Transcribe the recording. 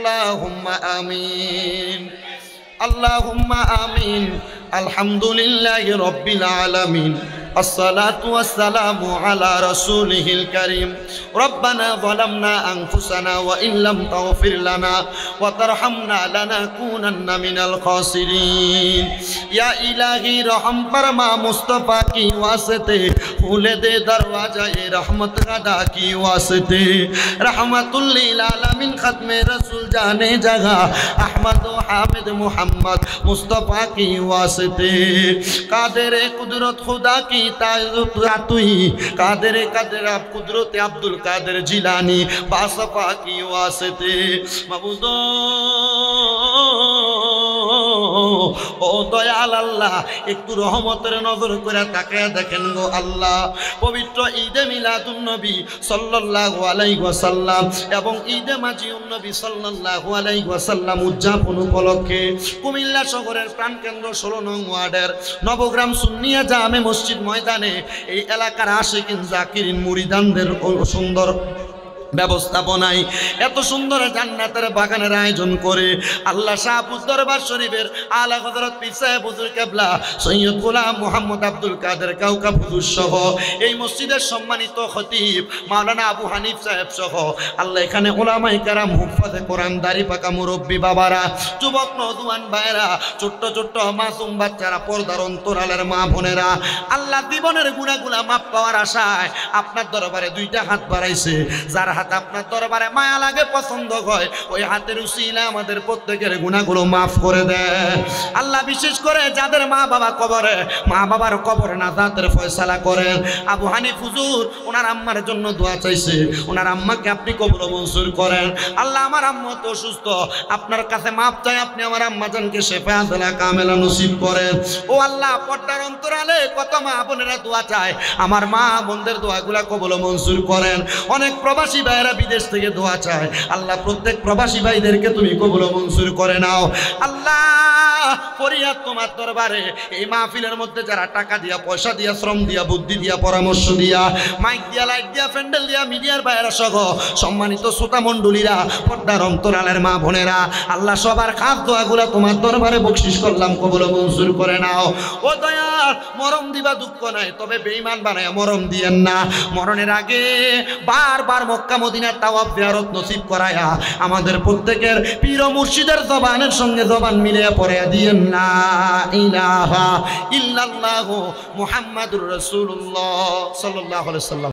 আল্লাহুম্মা আমিন, আল্লাহুম্মা আমিন। আলহামদুলিল্লাহি রাব্বিল আলামিন। الصلاة والسلام على رسوله الكريم. ربنا ظلمنا أنفسنا وإن لم تغفر لنا وترحمنا لنكونن من الخاسرين. يا إلهي رحم فرما مصطفى کی واسطے پھول دے دروازہ رحمت گدا کی واسطے رحمت للعالمین ختم رسول جانے جگہ احمد و حامد محمد مصطفیٰ کی واسطے قادر قدرت خدا کی তুই কাদের কাদের কুদরতে আব্দুল কাদের জিলানি বাসফা কি ওয়াসিতে মাবুদ ও দয়াল আল্লাহ একটু রহমতের নজর করে তাকায় দেখেন গো আল্লাহ। পবিত্র ঈদে মিলাদুন নবী সাল্লাল্লাহু আলাইহি ওয়াসাল্লাম এবং ঈদে মাজিউন নবী সাল্লাল্লাহু আলাইহি ওয়াসাল্লাম উদযাপন উপলক্ষে কুমিল্লা শহরের প্রাণকেন্দ্র 16 নং ওয়ার্ডের নবগ্রাম সুন্নিয়া জামে মসজিদ ময়দানে এই এলাকার আশিকিন জাকিরিন মুরিদানদের সুন্দর ব্যবস্থাপনায় এত সুন্দর জান্নাতের বাগানের আয়োজন করে আল্লাহ শাহপুর দরবার শরীফের আলা হযরত পীর সাহেব হুজুর কিবলা সৈয়দ গোলাম মুহাম্মদ আব্দুল কাদের কাউকাব হুজুর সহ এই মসজিদের সম্মানিত খতিব মাওলানা আবু হানিফ সাহেব সহ আল্লাহ এখানে উলামায়ে কেরাম হুফাজে কোরআন দাড়ি পাকা মুরব্বী বাবারা যুবক নওজোয়ান ভাইরা ছোট্ট ছোট্ট মাসুম বাচ্চারা পর্দার অন্তরালের মা বোনেরা আল্লাহ জীবনের গুনাহগুলো মাফ পাওয়ার আশায় আপনার দরবারে দুইটা হাত বাড়াইছে। যারা আপনার দরবারে মায়া লাগে পছন্দ হয় ওই হাতের উসিলা আমাদের প্রত্যেকের গুনাহগুলো মাফ করে দেয় আল্লাহ। বিশেষ করে যাদের মা বাবা কবরে মা বাবার কবর নাজাতের ফয়সালা করেন। আবু হানিফ হুজুর ওনার আম্মার জন্য দোয়া চাইছে, ওনার আম্মাকে আপনি কবুল মঞ্জুর করেন আল্লাহ। আমার আম্মা তো অসুস্থ, আপনার কাছে মাপ চাই, আপনি আমার আম্মা জানকে শেফাআত কামেলা নসিব করেন। ও আল্লাহ পর্দার অন্তরালে কত মা বোনেরা দোয়া চায়, আমার মা বোনদের দোয়াগুলা কবুল মঞ্জুর করেন। অনেক প্রবাসী ভাইরা বিদেশ থেকে দোয়া চায় আল্লাহ, প্রত্যেক প্রবাসী ভাইদেরকে তুমি কবুল মঞ্জুর করে নাও আল্লাহ। ফরিয়াদ তোমার দরবারে এই মাহফিলের মধ্যে যারা টাকা দিয়া পয়সা দিয়া শ্রম দিয়া বুদ্ধি দিয়া পরামর্শ দিয়া মাইক দিয়া লাইট দিয়া প্যান্ডেল দিয়া মিডিয়ার ভাইরা সহ সম্মানিত শ্রোতা মণ্ডলীরা পর্দার অন্তরালের মা বোনেরা আল্লাহ সবার খাস দোয়াগুলা তোমার দরবারে বকশিশ করলাম, কবুল মঞ্জুর করে নাও। ও দয়াল মরণ দিবা দুঃখ নাই, তবে বেঈমান বানায়া মরণ দিয়েন না। মরণের আগে বারবার মক্কা মদিনার তাওয়াফ জিয়ারত নসিব করায়া আমাদের প্রত্যেকের পীর ও মুর্শিদের জবানের সঙ্গে জবান মিলিয়ে পড়ে দিয়েন লা ইলাহা ইল্লাল্লাহু মুহাম্মাদুর রাসূলুল্লাহ সাল্লাল্লাহু আলাইহি ওয়াসাল্লাম।